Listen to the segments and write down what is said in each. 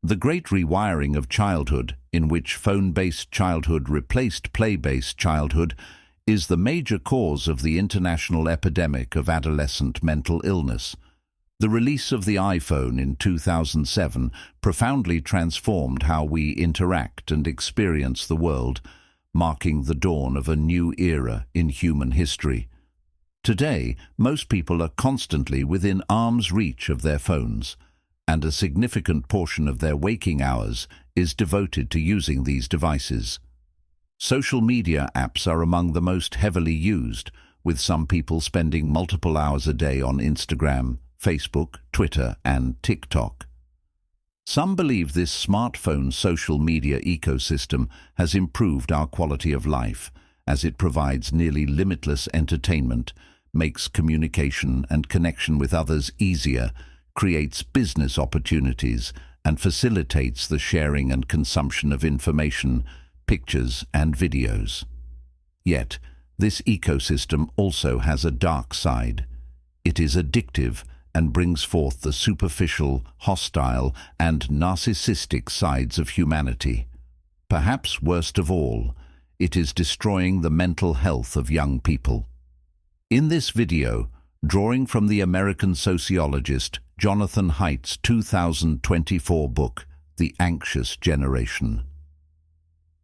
The Great Rewiring of Childhood, in which phone-based childhood replaced play-based childhood, is the major cause of the international epidemic of adolescent mental illness. The release of the iPhone in 2007 profoundly transformed how we interact and experience the world, marking the dawn of a new era in human history. Today, most people are constantly within arm's reach of their phones, and a significant portion of their waking hours is devoted to using these devices. Social media apps are among the most heavily used, with some people spending multiple hours a day on Instagram, Facebook, Twitter, and TikTok. Some believe this smartphone social media ecosystem has improved our quality of life, as it provides nearly limitless entertainment, makes communication and connection with others easier, creates business opportunities, and facilitates the sharing and consumption of information, pictures, and videos. Yet, this ecosystem also has a dark side. It is addictive and brings forth the superficial, hostile, and narcissistic sides of humanity. Perhaps worst of all, it is destroying the mental health of young people. In this video, drawing from the American sociologist Jonathan Haidt's 2024 book, The Anxious Generation,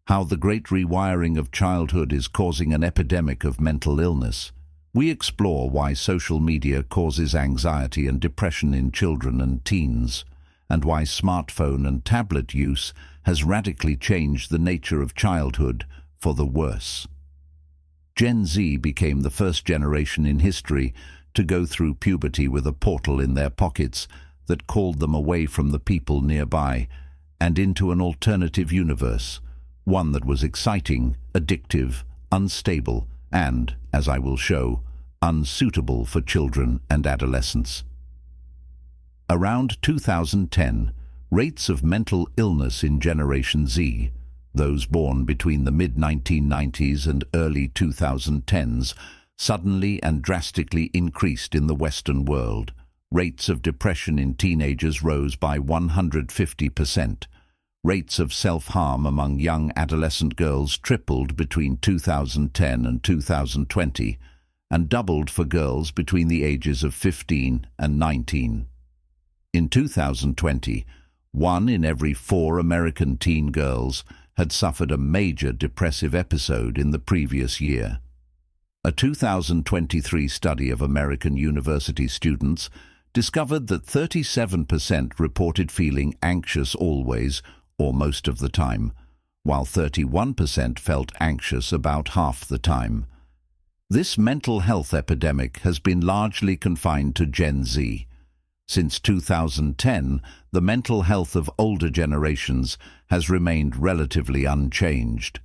How the Great Rewiring of Childhood is Causing an Epidemic of Mental Illness, we explore why social media causes anxiety and depression in children and teens, and why smartphone and tablet use has radically changed the nature of childhood for the worse. Gen Z became the first generation in history to go through puberty with a portal in their pockets that called them away from the people nearby and into an alternative universe, one that was exciting, addictive, unstable, and, as I will show, unsuitable for children and adolescents. Around 2010, rates of mental illness in Generation Z, those born between the mid-1990s and early 2010s, suddenly and drastically increased in the Western world. Rates of depression in teenagers rose by 150%. Rates of self-harm among young adolescent girls tripled between 2010 and 2020, and doubled for girls between the ages of 15 and 19. In 2020, 1 in every 4 American teen girls had suffered a major depressive episode in the previous year. A 2023 study of American university students discovered that 37% reported feeling anxious always or most of the time, while 31% felt anxious about half the time. This mental health epidemic has been largely confined to Gen Z. Since 2010, the mental health of older generations has remained relatively unchanged.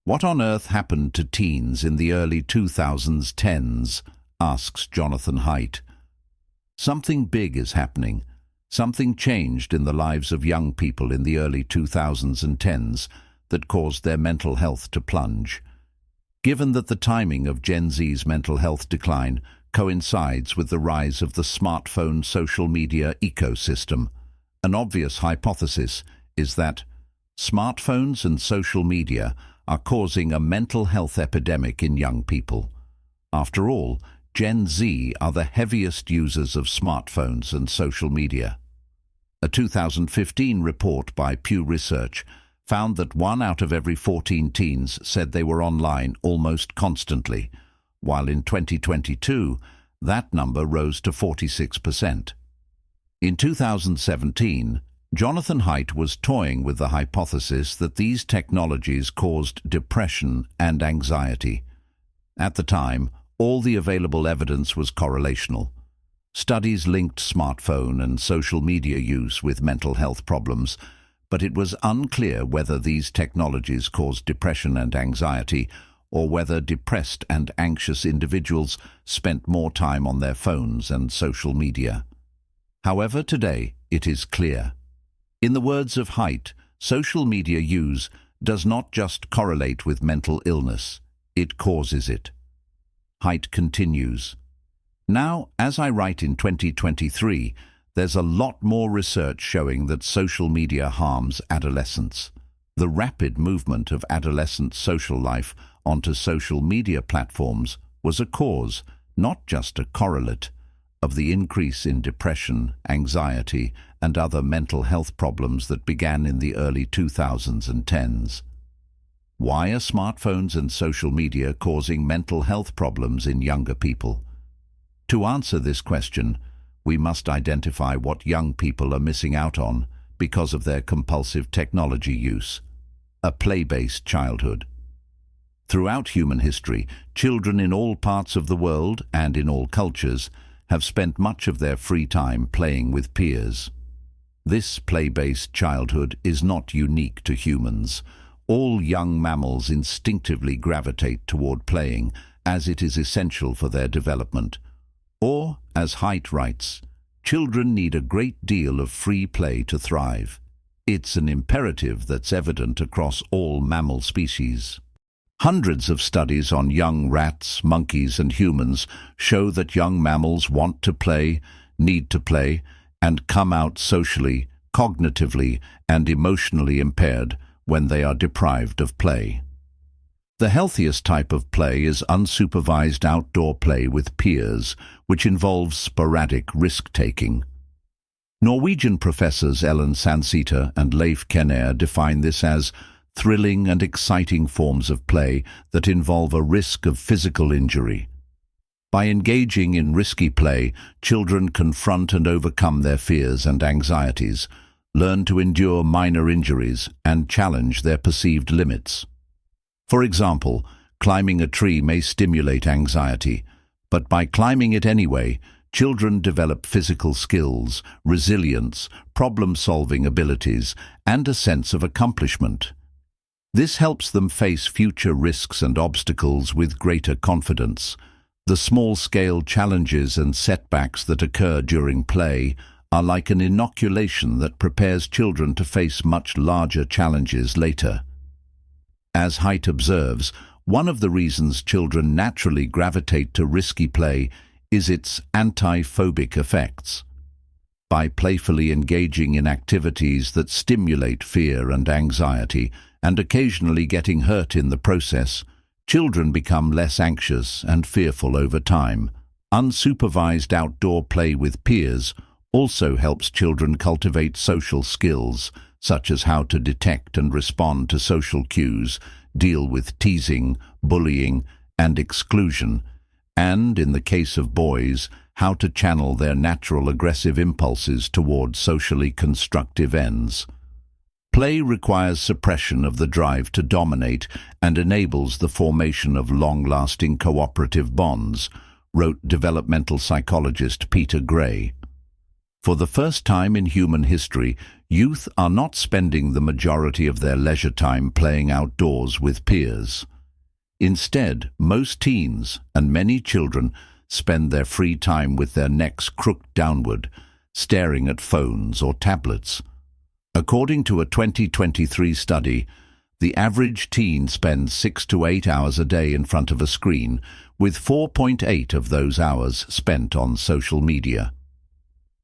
What on earth happened to teens in the early 2010s? Asks Jonathan Haidt. Something big is happening. Something changed in the lives of young people in the early 2000s and 10s that caused their mental health to plunge. Given that the timing of Gen Z's mental health decline coincides with the rise of the smartphone social media ecosystem, an obvious hypothesis is that smartphones and social media are causing a mental health epidemic in young people. After all, Gen Z are the heaviest users of smartphones and social media. A 2015 report by Pew Research found that 1 out of every 14 teens said they were online almost constantly, while in 2022, that number rose to 46%. In 2017, Jonathan Haidt was toying with the hypothesis that these technologies caused depression and anxiety. At the time, all the available evidence was correlational. Studies linked smartphone and social media use with mental health problems, but it was unclear whether these technologies caused depression and anxiety, or whether depressed and anxious individuals spent more time on their phones and social media. However, today it is clear. In the words of Haidt, social media use does not just correlate with mental illness, it causes it. Haidt continues, "Now, as I write in 2023, There's a lot more research showing that social media harms adolescents. The rapid movement of adolescent social life onto social media platforms was a cause, not just a correlate, of the increase in depression, anxiety, and other mental health problems that began in the early 2010s. Why are smartphones and social media causing mental health problems in younger people? To answer this question, we must identify what young people are missing out on because of their compulsive technology use. A play-based childhood. Throughout human history, children in all parts of the world and in all cultures have spent much of their free time playing with peers. This play-based childhood is not unique to humans. All young mammals instinctively gravitate toward playing, as it is essential for their development. Or, as Haidt writes, children need a great deal of free play to thrive. It's an imperative that's evident across all mammal species. Hundreds of studies on young rats, monkeys, and humans show that young mammals want to play, need to play, and come out socially, cognitively, and emotionally impaired when they are deprived of play. The healthiest type of play is unsupervised outdoor play with peers, which involves sporadic risk-taking. Norwegian professors Ellen Sansita and Leif Kenner define this as thrilling and exciting forms of play that involve a risk of physical injury. By engaging in risky play, children confront and overcome their fears and anxieties, learn to endure minor injuries, and challenge their perceived limits. For example, climbing a tree may stimulate anxiety, but by climbing it anyway, children develop physical skills, resilience, problem-solving abilities, and a sense of accomplishment. This helps them face future risks and obstacles with greater confidence. The small-scale challenges and setbacks that occur during play are like an inoculation that prepares children to face much larger challenges later. As Haidt observes, one of the reasons children naturally gravitate to risky play is its anti-phobic effects. By playfully engaging in activities that stimulate fear and anxiety, and occasionally getting hurt in the process, children become less anxious and fearful over time. Unsupervised outdoor play with peers also helps children cultivate social skills, such as how to detect and respond to social cues, deal with teasing, bullying, and exclusion, and, in the case of boys, how to channel their natural aggressive impulses toward socially constructive ends. Play requires suppression of the drive to dominate and enables the formation of long-lasting cooperative bonds, wrote developmental psychologist Peter Gray. For the first time in human history, youth are not spending the majority of their leisure time playing outdoors with peers. Instead, most teens and many children spend their free time with their necks crooked downward, staring at phones or tablets. According to a 2023 study, the average teen spends 6 to 8 hours a day in front of a screen, with 4.8 of those hours spent on social media.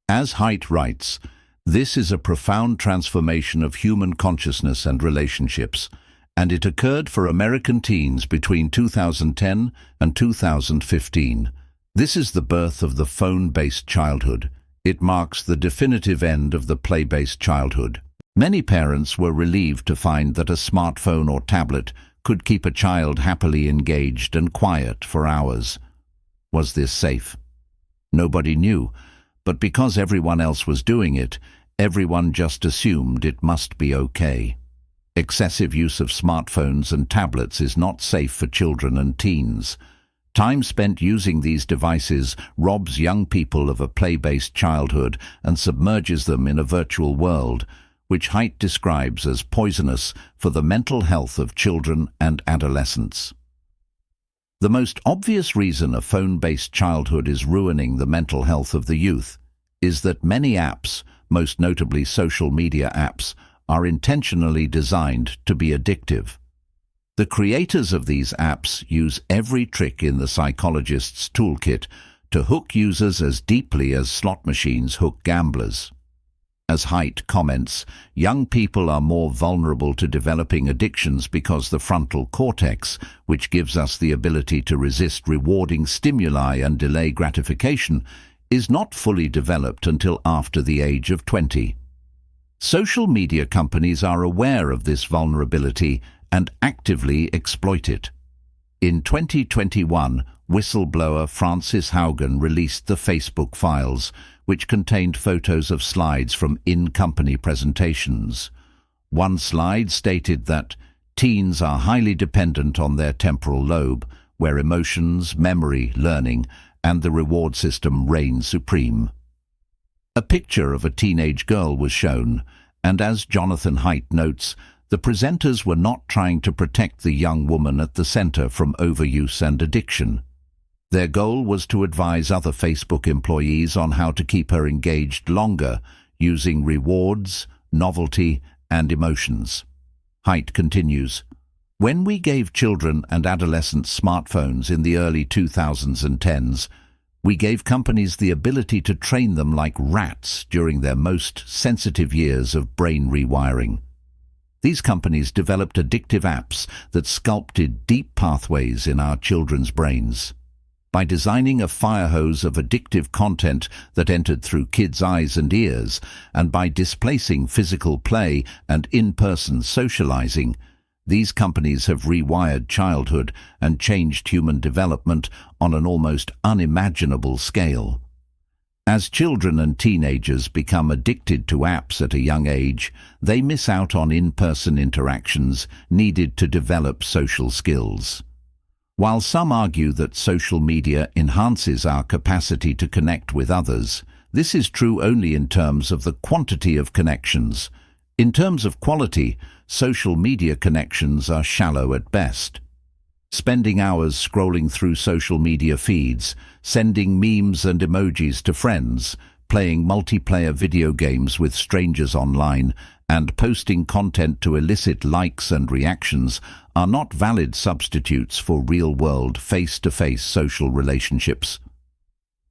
As Haidt writes, this is a profound transformation of human consciousness and relationships, and it occurred for American teens between 2010 and 2015. This is the birth of the phone-based childhood. It marks the definitive end of the play-based childhood. Many parents were relieved to find that a smartphone or tablet could keep a child happily engaged and quiet for hours. Was this safe? Nobody knew, but because everyone else was doing it, everyone just assumed it must be okay. Excessive use of smartphones and tablets is not safe for children and teens. Time spent using these devices robs young people of a play-based childhood and submerges them in a virtual world, which Haidt describes as poisonous for the mental health of children and adolescents. The most obvious reason a phone-based childhood is ruining the mental health of the youth is that many apps, most notably social media apps, are intentionally designed to be addictive. The creators of these apps use every trick in the psychologist's toolkit to hook users as deeply as slot machines hook gamblers. As Haidt comments, young people are more vulnerable to developing addictions because the frontal cortex, which gives us the ability to resist rewarding stimuli and delay gratification, is not fully developed until after the age of 20. Social media companies are aware of this vulnerability and actively exploit it. In 2021, whistleblower Frances Haugen released the Facebook files, which contained photos of slides from in-company presentations. One slide stated that teens are highly dependent on their temporal lobe, where emotions, memory, learning, and the reward system reign supreme. A picture of a teenage girl was shown, and as Jonathan Haidt notes, the presenters were not trying to protect the young woman at the center from overuse and addiction. Their goal was to advise other Facebook employees on how to keep her engaged longer, using rewards, novelty, and emotions. Haidt continues, "When we gave children and adolescents smartphones in the early 2010s, we gave companies the ability to train them like rats during their most sensitive years of brain rewiring. These companies developed addictive apps that sculpted deep pathways in our children's brains. By designing a fire hose of addictive content that entered through kids' eyes and ears, and by displacing physical play and in-person socializing, these companies have rewired childhood and changed human development on an almost unimaginable scale. As children and teenagers become addicted to apps at a young age, they miss out on in-person interactions needed to develop social skills. While some argue that social media enhances our capacity to connect with others, this is true only in terms of the quantity of connections. In terms of quality, social media connections are shallow at best. Spending hours scrolling through social media feeds, sending memes and emojis to friends, playing multiplayer video games with strangers online, and posting content to elicit likes and reactions are not valid substitutes for real-world, face-to-face social relationships.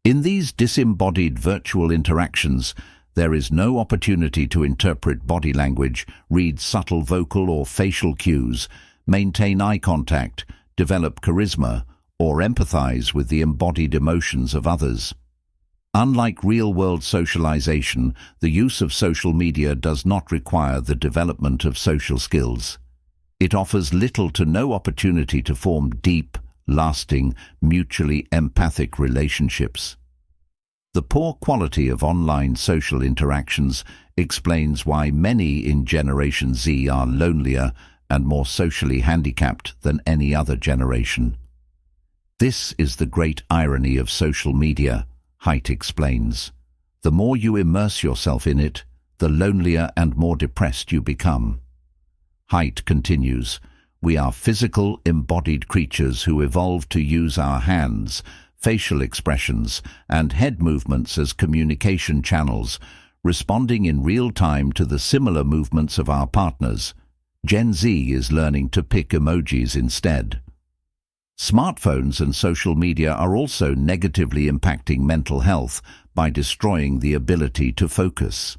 In these disembodied virtual interactions, there is no opportunity to interpret body language, read subtle vocal or facial cues, maintain eye contact, develop charisma, or empathize with the embodied emotions of others. Unlike real-world socialization, the use of social media does not require the development of social skills. It offers little to no opportunity to form deep, lasting, mutually empathic relationships. The poor quality of online social interactions explains why many in Generation Z are lonelier and more socially handicapped than any other generation. This is the great irony of social media, Haidt explains. The more you immerse yourself in it, the lonelier and more depressed you become. Haidt continues, "We are physical, embodied creatures who evolved to use our hands, facial expressions, and head movements as communication channels, responding in real time to the similar movements of our partners. Gen Z is learning to pick emojis instead." Smartphones and social media are also negatively impacting mental health by destroying the ability to focus.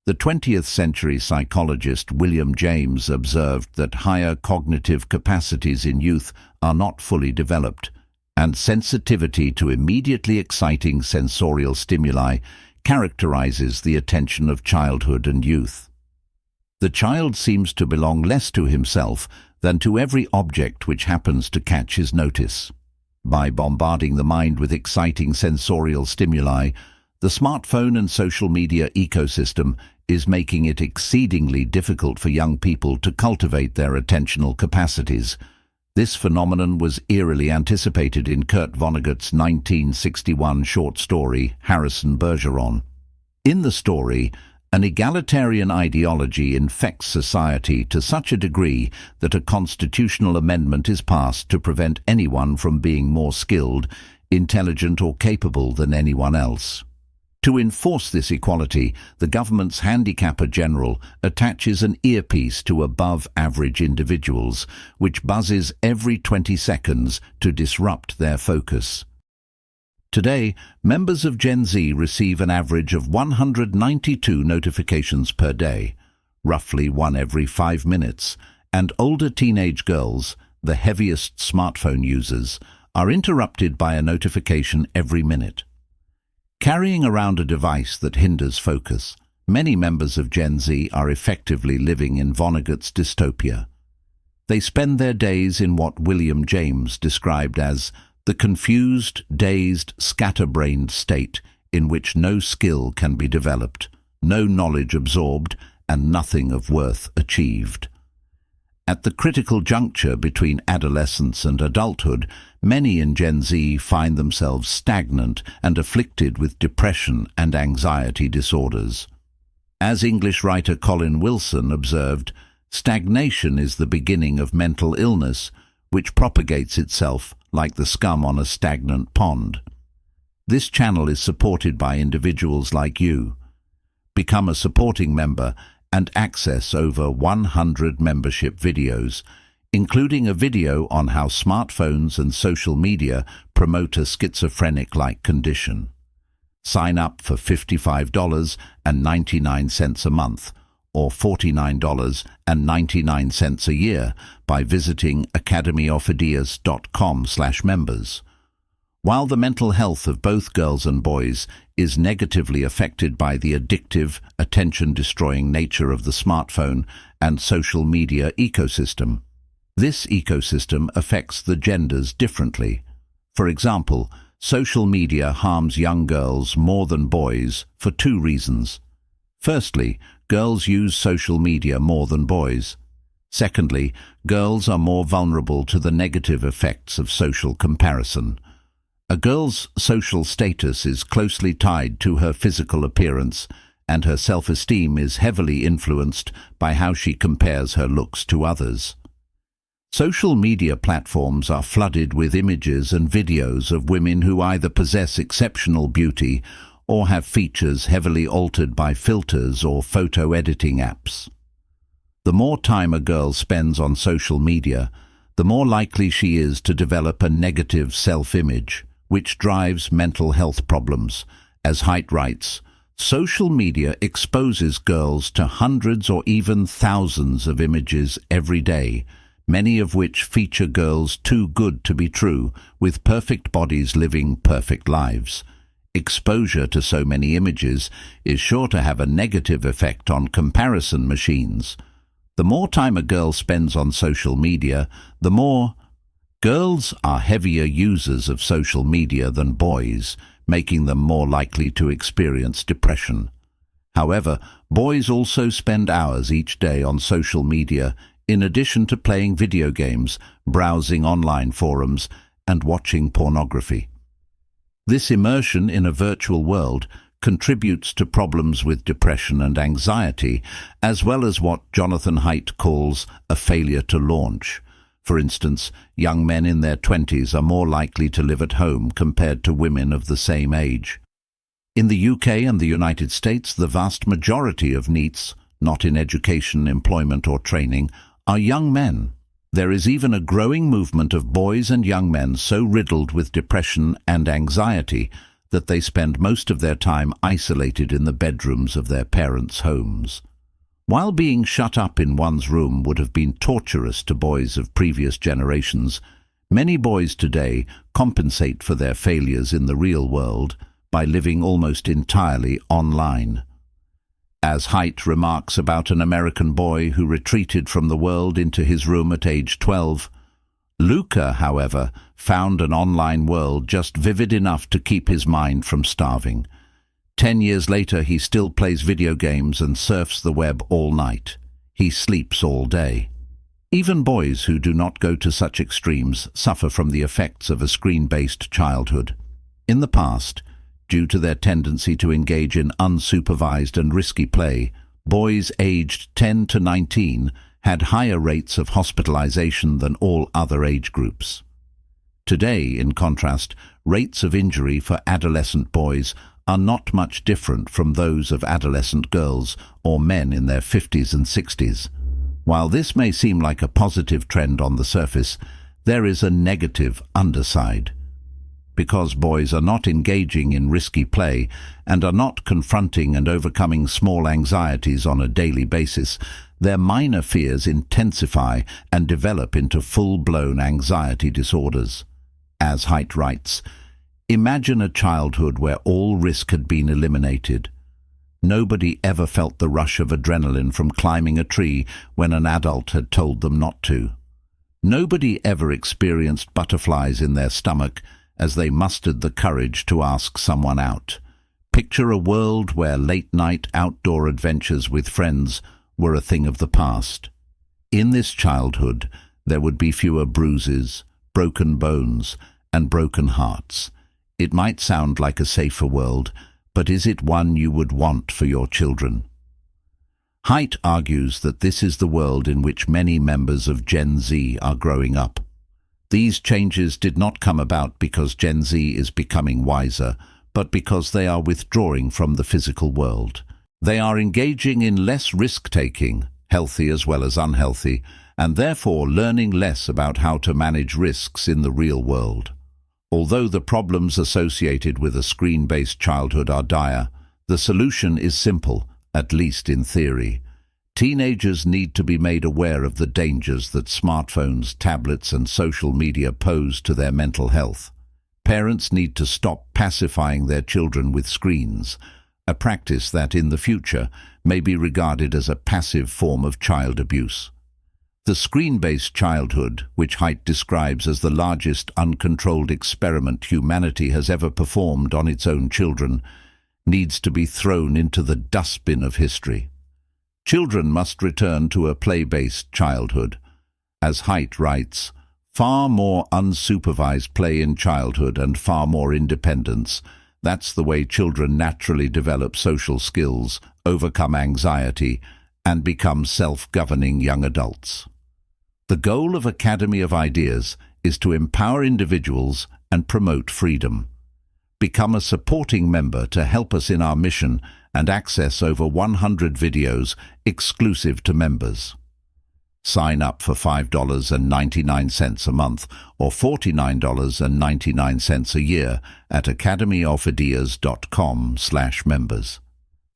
The 20th century psychologist William James observed that higher cognitive capacities in youth are not fully developed, and sensitivity to immediately exciting sensorial stimuli characterizes the attention of childhood and youth. The child seems to belong less to himself than to every object which happens to catch his notice. By bombarding the mind with exciting sensorial stimuli, the smartphone and social media ecosystem is making it exceedingly difficult for young people to cultivate their attentional capacities. This phenomenon was eerily anticipated in Kurt Vonnegut's 1961 short story, Harrison Bergeron. In the story, an egalitarian ideology infects society to such a degree that a constitutional amendment is passed to prevent anyone from being more skilled, intelligent or capable than anyone else. To enforce this equality, the government's handicapper general attaches an earpiece to above-average individuals, which buzzes every 20 seconds to disrupt their focus. Today, members of Gen Z receive an average of 192 notifications per day, roughly one every 5 minutes, and older teenage girls, the heaviest smartphone users, are interrupted by a notification every minute. Carrying around a device that hinders focus, many members of Gen Z are effectively living in Vonnegut's dystopia. They spend their days in what William James described as the confused, dazed, scatterbrained state in which no skill can be developed, no knowledge absorbed, and nothing of worth achieved. At the critical juncture between adolescence and adulthood, many in Gen Z find themselves stagnant and afflicted with depression and anxiety disorders. As English writer Colin Wilson observed, stagnation is the beginning of mental illness, which propagates itself like the scum on a stagnant pond. This channel is supported by individuals like you. Become a supporting member and access over 100 membership videos, including a video on how smartphones and social media promote a schizophrenic-like condition. Sign up for $55.99 a month, or $49.99 a year by visiting academyofideas.com/members. While the mental health of both girls and boys is negatively affected by the addictive, attention-destroying nature of the smartphone and social media ecosystem, this ecosystem affects the genders differently. For example, social media harms young girls more than boys for 2 reasons. Firstly, girls use social media more than boys. Secondly, girls are more vulnerable to the negative effects of social comparison. A girl's social status is closely tied to her physical appearance, and her self-esteem is heavily influenced by how she compares her looks to others. Social media platforms are flooded with images and videos of women who either possess exceptional beauty or have features heavily altered by filters or photo editing apps. The more time a girl spends on social media, the more likely she is to develop a negative self-image, which drives mental health problems. As Haidt writes, social media exposes girls to hundreds or even thousands of images every day, many of which feature girls too good to be true, with perfect bodies living perfect lives. Exposure to so many images is sure to have a negative effect on comparison machines. The more time a girl spends on social media, the more girls are heavier users of social media than boys, making them more likely to experience depression. However, boys also spend hours each day on social media in addition to playing video games, browsing online forums, and watching pornography. This immersion in a virtual world contributes to problems with depression and anxiety, as well as what Jonathan Haidt calls a failure to launch. For instance, young men in their 20s are more likely to live at home compared to women of the same age. In the UK and the United States, the vast majority of NEETs, not in education, employment or training, are young men. There is even a growing movement of boys and young men so riddled with depression and anxiety that they spend most of their time isolated in the bedrooms of their parents' homes. While being shut up in one's room would have been torturous to boys of previous generations, many boys today compensate for their failures in the real world by living almost entirely online. As Haidt remarks about an American boy who retreated from the world into his room at age 12, Luca, however, found an online world just vivid enough to keep his mind from starving. 10 years later, he still plays video games and surfs the web all night. He sleeps all day. Even boys who do not go to such extremes suffer from the effects of a screen-based childhood. In the past, due to their tendency to engage in unsupervised and risky play, boys aged 10 to 19 had higher rates of hospitalization than all other age groups. Today, in contrast, rates of injury for adolescent boys are not much different from those of adolescent girls or men in their 50s and 60s. While this may seem like a positive trend on the surface, there is a negative underside. because boys are not engaging in risky play and are not confronting and overcoming small anxieties on a daily basis, their minor fears intensify and develop into full-blown anxiety disorders. As Haidt writes, imagine a childhood where all risk had been eliminated. Nobody ever felt the rush of adrenaline from climbing a tree when an adult had told them not to. Nobody ever experienced butterflies in their stomach as they mustered the courage to ask someone out. Picture a world where late-night outdoor adventures with friends were a thing of the past. In this childhood, there would be fewer bruises, broken bones, and broken hearts. It might sound like a safer world, but is it one you would want for your children? Haidt argues that this is the world in which many members of Gen Z are growing up. These changes did not come about because Gen Z is becoming wiser, but because they are withdrawing from the physical world. They are engaging in less risk-taking, healthy as well as unhealthy, and therefore learning less about how to manage risks in the real world. Although the problems associated with a screen-based childhood are dire, the solution is simple, at least in theory. Teenagers need to be made aware of the dangers that smartphones, tablets, and social media pose to their mental health. Parents need to stop pacifying their children with screens, a practice that in the future may be regarded as a passive form of child abuse. The screen-based childhood, which Haidt describes as the largest uncontrolled experiment humanity has ever performed on its own children, needs to be thrown into the dustbin of history. Children must return to a play-based childhood. As Haidt writes, far more unsupervised play in childhood and far more independence. That's the way children naturally develop social skills, overcome anxiety, and become self-governing young adults. The goal of Academy of Ideas is to empower individuals and promote freedom. Become a supporting member to help us in our mission and access over 100 videos exclusive to members. Sign up for $5.99 a month or $49.99 a year at academyofideas.com/members.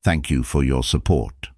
Thank you for your support.